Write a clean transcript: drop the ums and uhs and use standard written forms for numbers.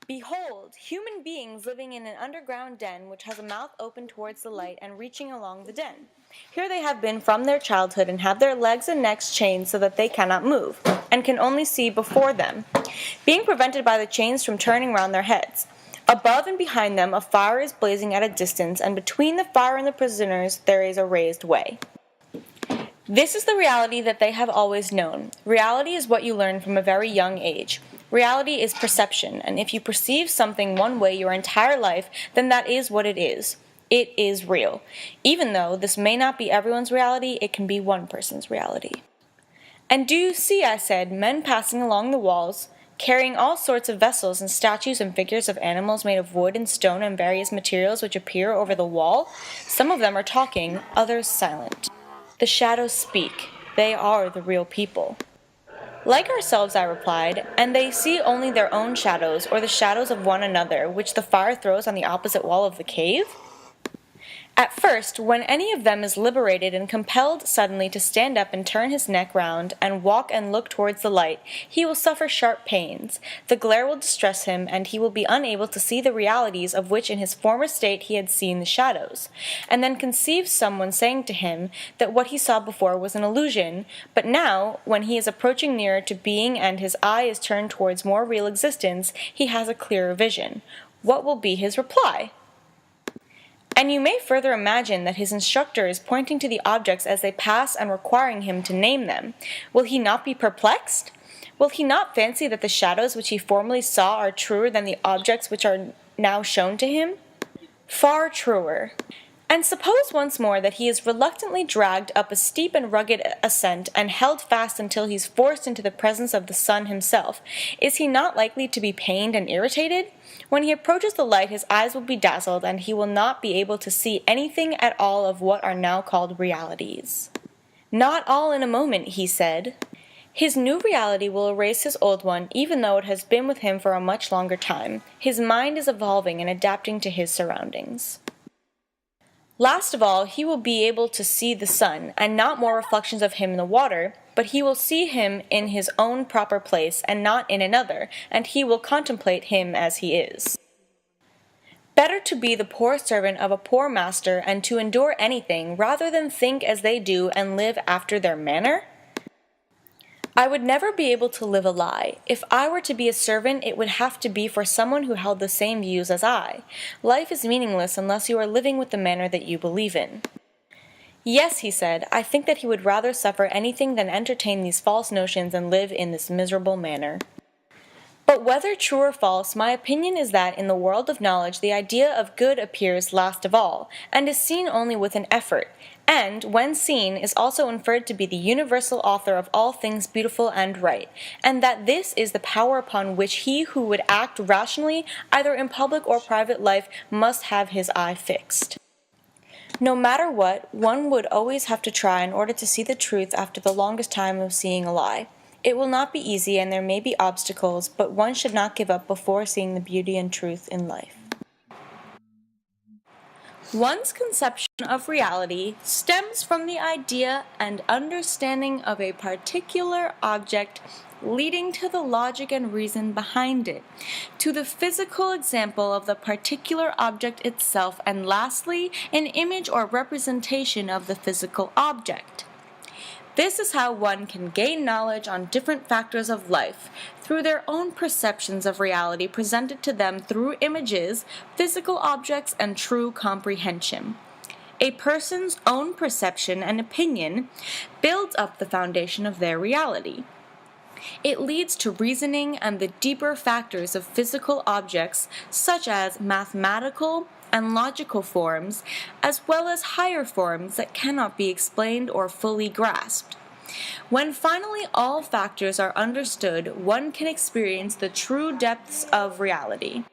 Behold, human beings living in an underground den which has a mouth open towards the light and reaching along the den. Here they have been from their childhood and have their legs and necks chained so that they cannot move, and can only see before them, being prevented by the chains from turning round their heads. Above and behind them a fire is blazing at a distance, and between the fire and the prisoners there is a raised way. This is the reality that they have always known. Reality is what you learn from a very young age. Reality is perception, and if you perceive something one way your entire life, then that is what it is. It is real. Even though this may not be everyone's reality, it can be one person's reality. And do you see, I said, men passing along the walls, carrying all sorts of vessels and statues and figures of animals made of wood and stone and various materials which appear over the wall? Some of them are talking, others silent. The shadows speak. They are the real people. Like ourselves, I replied, and they see only their own shadows, or the shadows of one another, which the fire throws on the opposite wall of the cave? At first, when any of them is liberated and compelled suddenly to stand up and turn his neck round, and walk and look towards the light, he will suffer sharp pains. The glare will distress him, and he will be unable to see the realities of which in his former state he had seen the shadows, and then conceives someone saying to him that what he saw before was an illusion, but now, when he is approaching nearer to being and his eye is turned towards more real existence, he has a clearer vision. What will be his reply? And you may further imagine that his instructor is pointing to the objects as they pass and requiring him to name them. Will he not be perplexed? Will he not fancy that the shadows which he formerly saw are truer than the objects which are now shown to him? Far truer. And suppose once more that he is reluctantly dragged up a steep and rugged ascent and held fast until he is forced into the presence of the sun himself. Is he not likely to be pained and irritated? When he approaches the light, his eyes will be dazzled, and he will not be able to see anything at all of what are now called realities. Not all in a moment, he said. His new reality will erase his old one, even though it has been with him for a much longer time. His mind is evolving and adapting to his surroundings. Last of all, he will be able to see the sun, and not more reflections of him in the water, but he will see him in his own proper place, and not in another, and he will contemplate him as he is. Better to be the poor servant of a poor master, and to endure anything, rather than think as they do and live after their manner? I would never be able to live a lie. If I were to be a servant, it would have to be for someone who held the same views as I. Life is meaningless unless you are living with the manner that you believe in. Yes, he said, I think that he would rather suffer anything than entertain these false notions and live in this miserable manner. But whether true or false, my opinion is that in the world of knowledge the idea of good appears last of all, and is seen only with an effort, and, when seen, is also inferred to be the universal author of all things beautiful and right, and that this is the power upon which he who would act rationally, either in public or private life, must have his eye fixed. No matter what, one would always have to try in order to see the truth after the longest time of seeing a lie. It will not be easy, and there may be obstacles, but one should not give up before seeing the beauty and truth in life. One's conception of reality stems from the idea and understanding of a particular object, leading to the logic and reason behind it, to the physical example of the particular object itself, and lastly, an image or representation of the physical object. This is how one can gain knowledge on different factors of life, through their own perceptions of reality presented to them through images, physical objects, and true comprehension. A person's own perception and opinion builds up the foundation of their reality. It leads to reasoning and the deeper factors of physical objects, such as mathematical and logical forms, as well as higher forms that cannot be explained or fully grasped. When finally all factors are understood, one can experience the true depths of reality.